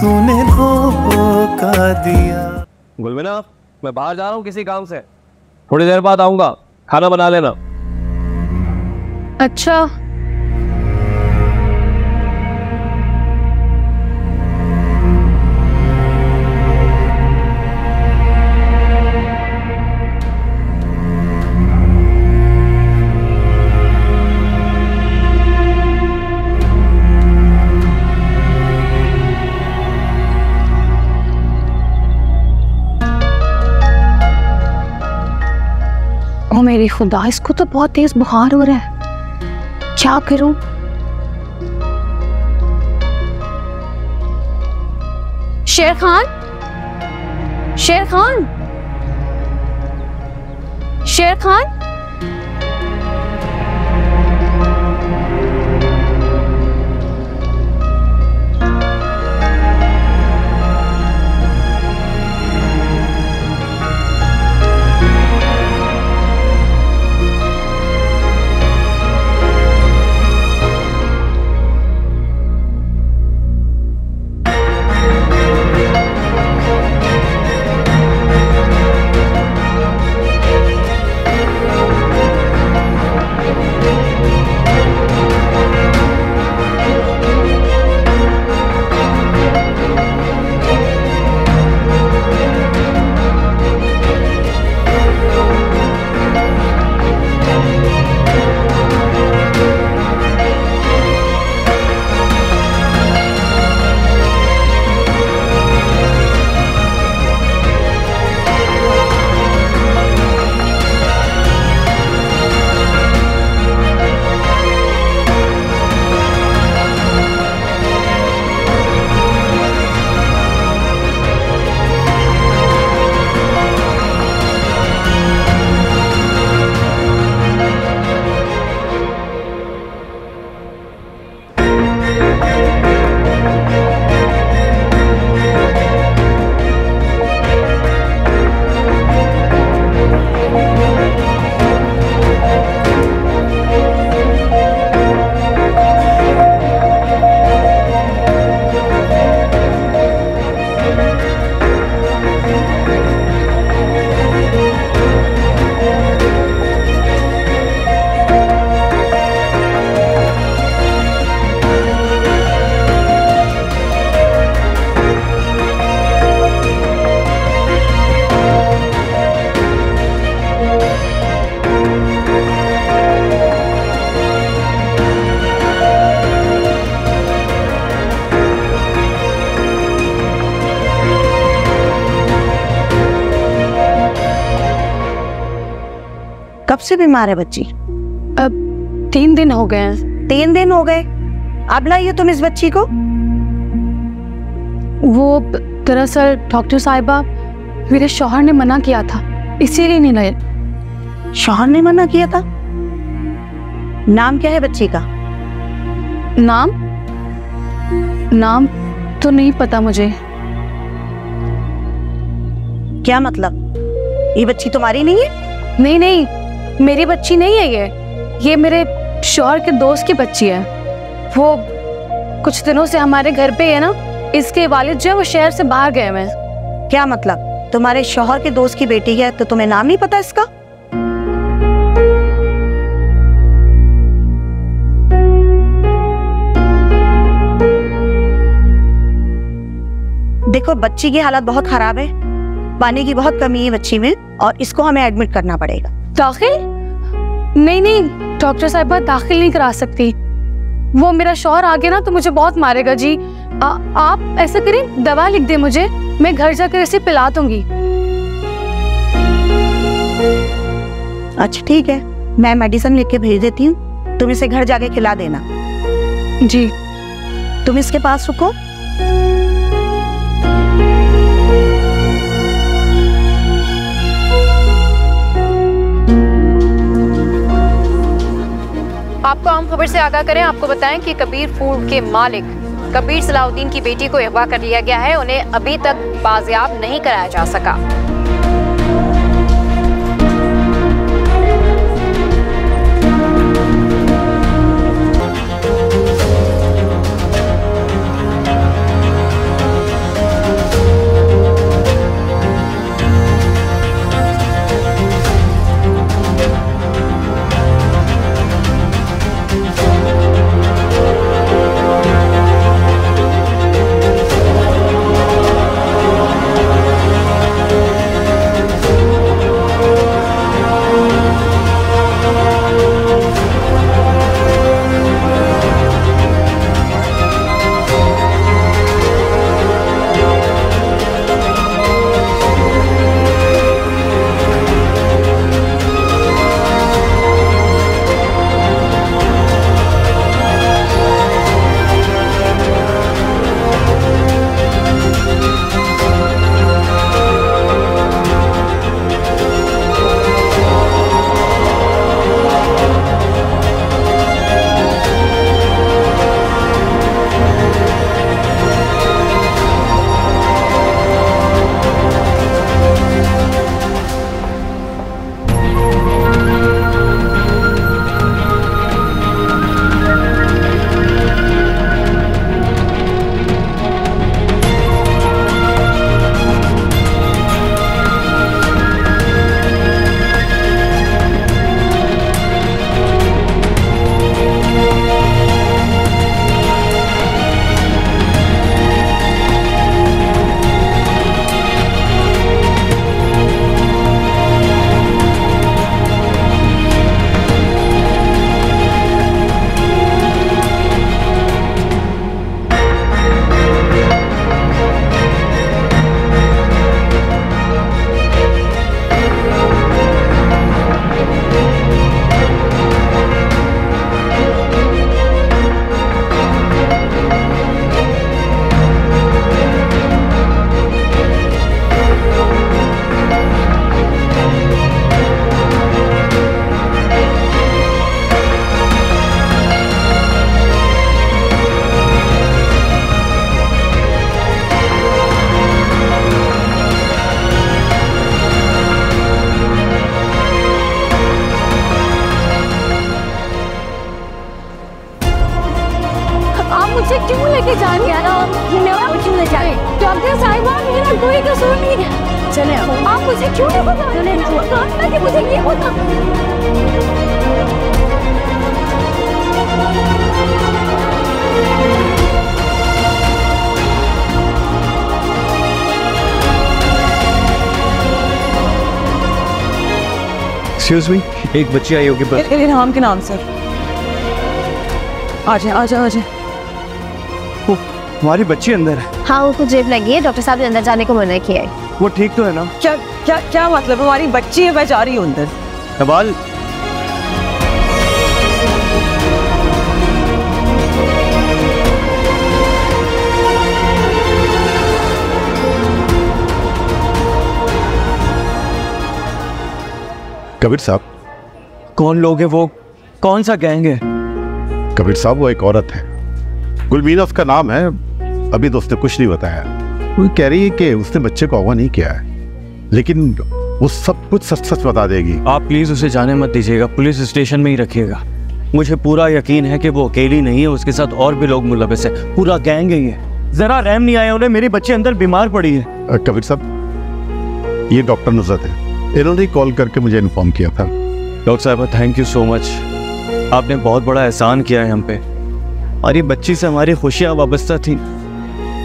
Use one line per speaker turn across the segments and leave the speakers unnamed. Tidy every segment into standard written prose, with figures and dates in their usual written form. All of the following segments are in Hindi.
तूने धोखा दिया।
गुलबिना, मैं बाहर जा रहा हूँ किसी काम से, थोड़ी देर बाद आऊंगा, खाना बना लेना।
अच्छा। ओ मेरी खुदा, इसको तो बहुत तेज बुखार हो रहा है, क्या करूं? शेर खान, शेर खान, शेर खान।
कब से बीमार है बच्ची?
अब 3 दिन हो गए हैं।
3 दिन हो गए? अब लाइए तुम इस बच्ची को।
वो दरअसल डॉक्टर साहिबा, मेरे शौहर ने मना किया था, इसीलिए नहीं लाए।
शौहर ने मना किया था? नाम क्या है बच्ची का?
नाम? नाम तो नहीं पता मुझे।
क्या मतलब? ये बच्ची तुम्हारी नहीं है?
नहीं नहीं, मेरी बच्ची नहीं है ये मेरे शौहर के दोस्त की बच्ची है। वो कुछ दिनों से हमारे घर पे है ना, इसके वालिद जो है वो शहर से बाहर गए हुए हैं।
क्या मतलब? तुम्हारे शौहर के दोस्त की बेटी है तो तुम्हें नाम नहीं पता इसका? देखो बच्ची की हालत बहुत खराब है, पानी की बहुत कमी है बच्ची में और इसको हमें एडमिट करना पड़ेगा।
दाखिल? नहीं नहीं डॉक्टर साहिबा, दाखिल नहीं करा सकती। वो मेरा शौहर आ गया ना तो मुझे बहुत मारेगा जी। आप ऐसा करें, दवा लिख दे मुझे, मैं घर जाकर इसे पिला दूंगी।
अच्छा ठीक है, मैं मेडिसिन लिख के भेज देती हूँ, तुम इसे घर जाके खिला देना।
जी।
तुम इसके पास रुको।
आपको आम खबर से आगाह करें, आपको बताएं कि कबीर फूड के मालिक कबीर सलाउद्दीन की बेटी को अगवा कर लिया गया है। उन्हें अभी तक बाजियाब नहीं कराया जा सका।
आप मुझे क्यों लेके जा रही हैं? क्यों ले जाए? डॉक्टर साहिबा मेरा कोई कसूर नहीं है। चले आप मुझे क्यों नहीं बता रहे कि मुझे ये होता?
एक्सक्यूज मी, एक बच्ची आई होगी बस।
इल्हाम के नाम से। आ जाए।
हमारी बच्ची अंदर है।
हाँ वो कुछ जेब लगी है, डॉक्टर साहब ने अंदर जाने को मना किया है।
वो ठीक तो है ना?
क्या मतलब? हमारी बच्ची है, मैं जा रही हूँ अंदर।
नवाल,
कबीर साहब।
कौन लोग हैं वो? कौन सा गैंग है?
कबीर साहब वो एक औरत है, गुलमीना उसका नाम है। अभी तो उसने कुछ नहीं बताया। वो कह रही है कि उसने बच्चे को अगवा नहीं किया है, लेकिन वो सब कुछ सच सच बता देगी।
आप प्लीज उसे जाने मत दीजिएगा, पुलिस स्टेशन में ही रखिएगा। मुझे पूरा यकीन है कि वो अकेली नहीं है, उसके साथ और भी लोग मुलविस है, पूरा गैंग है ये। जरा रहम नहीं आया उन्हें, मेरी बच्ची अंदर बीमार पड़ी है।
कबीर साहब ये डॉक्टर नुसरत है, इन्होंने कॉल करके मुझे इन्फॉर्म किया था।
डॉक्टर साहब थैंक यू सो मच, आपने बहुत बड़ा एहसान किया है हम पे। हमारी बच्ची से हमारी खुशियाँ वाबस्ता थी,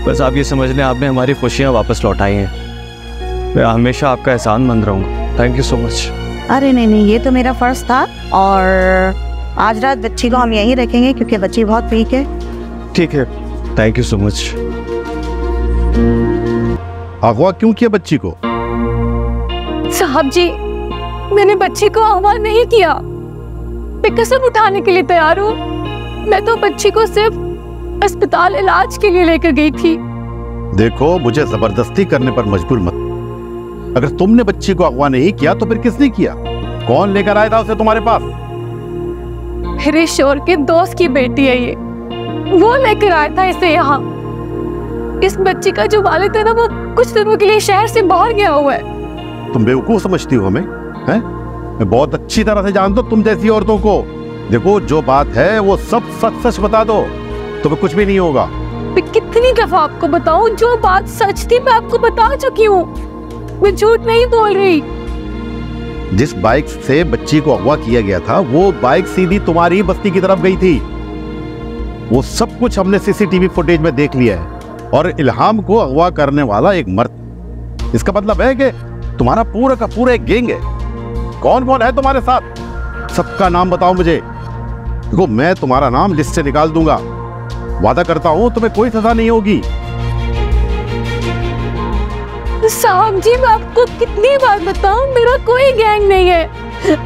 बस आप ये समझ लें आपने हमारी खुशियाँ वापस लौटाई हैं। मैं हमेशा आपका एहसानमंद रहूँगा। Thank you so much.
अरे नहीं, ये तो मेरा फर्ज था, और आज रात बच्ची को हम यहीं रखेंगे क्योंकि बच्ची बहुत वीक है।
ठीक है, थैंक यू सो मच।
अगवा क्यों किया बच्ची को?
साहब जी, मैंने बच्ची को अगवा नहीं किया। मैं कसम उठाने के लिए तैयार हूँ। मैं तो बच्ची को सिर्फ अस्पताल इलाज के लिए लेकर गई थी।
देखो, मुझे जबरदस्ती करने पर मजबूर मत। अगर तुमने बच्ची को अगवा नहीं किया तो फिर किसने किया? कौन लेकर आया था उसे तुम्हारे पास?
मेरे शोर के दोस्त की बेटी है ये, वो लेकर आया था इसे यहाँ। इस बच्ची का जो वालिद है ना, वो कुछ दिनों के लिए शहर से बाहर गया हुआ है।
तुम बेवकूफ समझती हो हमें, हैं? मैं बहुत अच्छी तरह से जानता हूँ तुम जैसी औरतों को। देखो, जो बात है वो सब सच सच बता दो, तुम्हें कुछ भी नहीं होगा।
मैं कितनी दफा आपको बताऊं, जो बात सच थी मैं आपको बता चुकी हूँ। मैं झूठ नहीं बोल रही।
जिस बाइक से बच्ची को अगवा किया गया था, वो बाइक सीधी तुम्हारी बस्ती की तरफ गई थी। वो सब कुछ हमने सीसीटीवी फुटेज में देख लिया है। और इल्हाम को अगवा करने वाला एक मर्द। इसका मतलब है कि तुम्हारा पूरा का पूरा एक गैंग है। कौन कौन है तुम्हारे साथ? सबका नाम बताओ मुझे। देखो, मैं तुम्हारा नाम लिस्ट से निकाल दूंगा। वादा करता हूं तुम्हें कोई सजा नहीं होगी।
साहब जी, मैं आपको कितनी बार बताऊं, मेरा कोई गैंग नहीं है।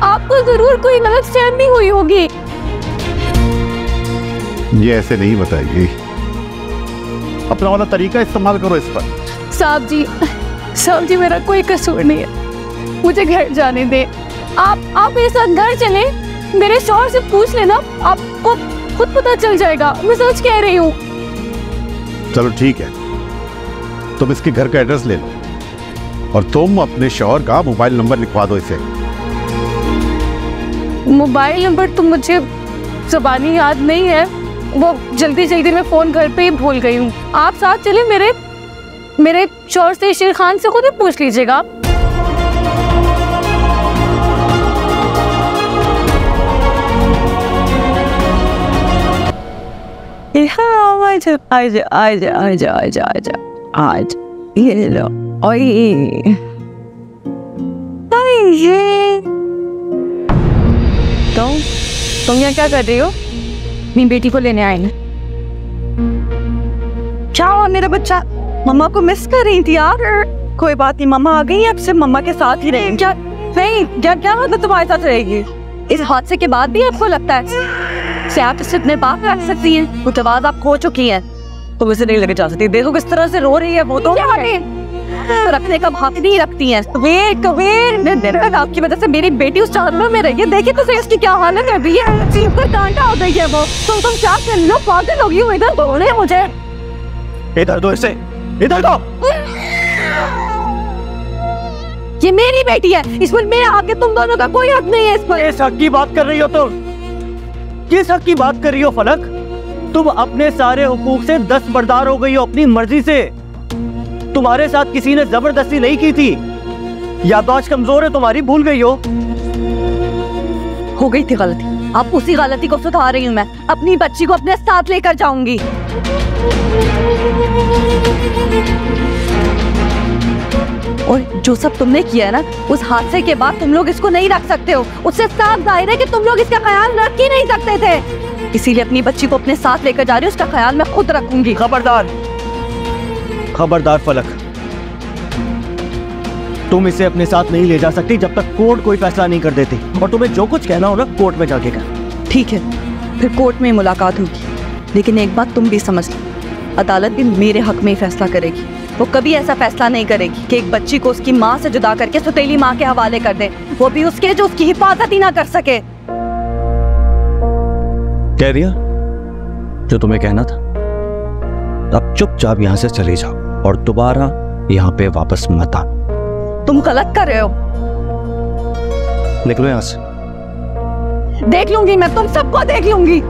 आपको जरूर कोई गलतफहमी हुई होगी।
ये ऐसे नहीं बताएगी, अपना वाला तरीका इस्तेमाल करो इस पर।
साहब जी मेरा कोई कसूर नहीं है, मुझे घर जाने दे। आप मेरे साथ घर चले, मेरे शौहर से पूछ लेना, आपको खुद पता चल जाएगा। मैं सच कह रही हूँ।
चलो ठीक है, तुम इसके घर का एड्रेस ले लो और तुम अपने शौहर का मोबाइल नंबर लिखवा दो इसे।
मोबाइल नंबर तो मुझे ज़बानी याद नहीं है, वो जल्दी में फोन घर पे ही भूल गई हूँ। आप साथ चले, मेरे शौहर से, शेर खान से खुद ही पूछ लीजिएगा।
आज ये लो।
तुम यहाँ क्या कर रही हो? मेरी बेटी को लेने आए हैं।
क्या हुआ मेरा बच्चा? मम्मा को मिस कर रही थी यार। कोई बात नहीं, मम्मा आ गई, अब से मम्मा के साथ ही रहेंगी। क्या नहीं, क्या मतलब तुम्हारे साथ रहेगी?
इस हादसे के बाद भी आपको लगता है कि आप इसे अपने पास रख सकती हैं? मुतवाज़ आप खो चुकी हैं।
तुम इसे नहीं लेके जा सकती। देखो किस तरह से रो रही है वो। तो
रखने का हक नहीं रखती हैं।
कबीर,
आपकी वजह से मेरी बेटी उस चादरों में रही है। देखिए तो सही उसकी क्या हालत है। अभी कांटा हो गई है वो। तुम क्या कर लो? पागल होगी हो, इधर बोले मुझे।
इधर दो इसे, इधर दो।
ये मेरी बेटी है, इसमें मेरे आगे तुम दोनों का कोई हक नहीं है। इस पर
किस हक की बात कर रही हो तुम? किस हक की बात कर रही हो फलक? तुम अपने सारे हुकूक से दस्तबरदार हो गई हो अपनी मर्जी से। तुम्हारे साथ किसी ने जबरदस्ती नहीं की थी। याददाश्त कमजोर है तुम्हारी, भूल गई
हो गई थी गलती, अब उसी गलती को सुधार रही हूँ मैं। अपनी बच्ची को अपने साथ लेकर जाऊंगी। और जो सब तुमने किया है ना, उस हादसे के बाद तुम लोग इसको नहीं रख सकते हो। उससे साफ जाहिर है कि तुम लोग इसका ख्याल रख ही नहीं सकते थे। इसीलिए अपनी बच्ची को अपने साथ लेकर जा रही हूँ। उसका ख्याल मैं खुद रखूंगी।
खबरदार, खबरदार फलक, तुम इसे अपने साथ नहीं ले जा सकती जब तक कोर्ट कोई फैसला नहीं कर देती। और तुम्हें जो कुछ कहना हो ना, कोर्ट में जाके कर।
ठीक है, फिर कोर्ट में मुलाकात होगी। लेकिन एक बात तुम भी समझ लो, अदालत भी मेरे हक में ही फैसला करेगी। वो कभी ऐसा फैसला नहीं करेगी कि एक बच्ची को उसकी माँ से जुदा करके सौतेली माँ के हवाले कर दे, वो भी उसके जो उसकी हिफाजत ही ना कर सके।
कह दिया जो तुम्हें कहना था। अब चुपचाप यहाँ से चले जाओ और दोबारा यहाँ पे वापस मत आना।
तुम गलत कर रहे हो।
निकलो यहाँ से।
देख लूंगी मैं, तुम सबको देख लूंगी।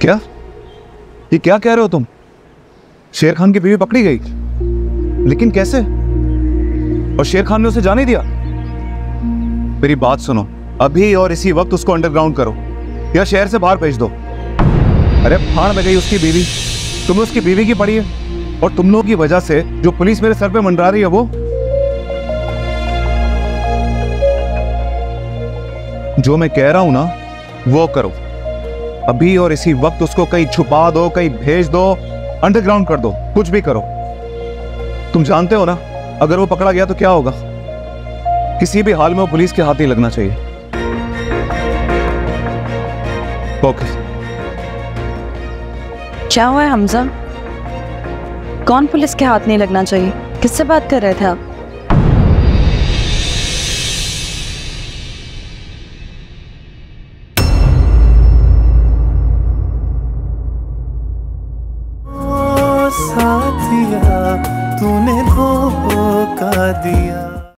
क्या? ये क्या कह रहे हो तुम? शेर खान की बीवी पकड़ी गई, लेकिन कैसे? और शेर खान ने उसे जाने दिया? मेरी बात सुनो, अभी और इसी वक्त उसको अंडरग्राउंड करो या शहर से बाहर भेज दो। अरे फाड़ में गई उसकी बीवी, तुम्हें उसकी बीवी की पड़ी है, और तुम लोगों की वजह से जो पुलिस मेरे सर पे मंडरा रही है वो जो मैं कह रहा हूं ना वो करो। अभी और इसी वक्त उसको कहीं छुपा दो, कहीं भेज दो, अंडरग्राउंड कर दो, कुछ भी करो। तुम जानते हो ना, अगर वो पकड़ा गया तो क्या होगा? किसी भी हाल में वो पुलिस के हाथ नहीं लगना चाहिए। ओके।
क्या हुआ है हमजा? कौन पुलिस के हाथ नहीं लगना चाहिए? किससे बात कर रहे थे आप?
साथिया तूने धोखा दिया।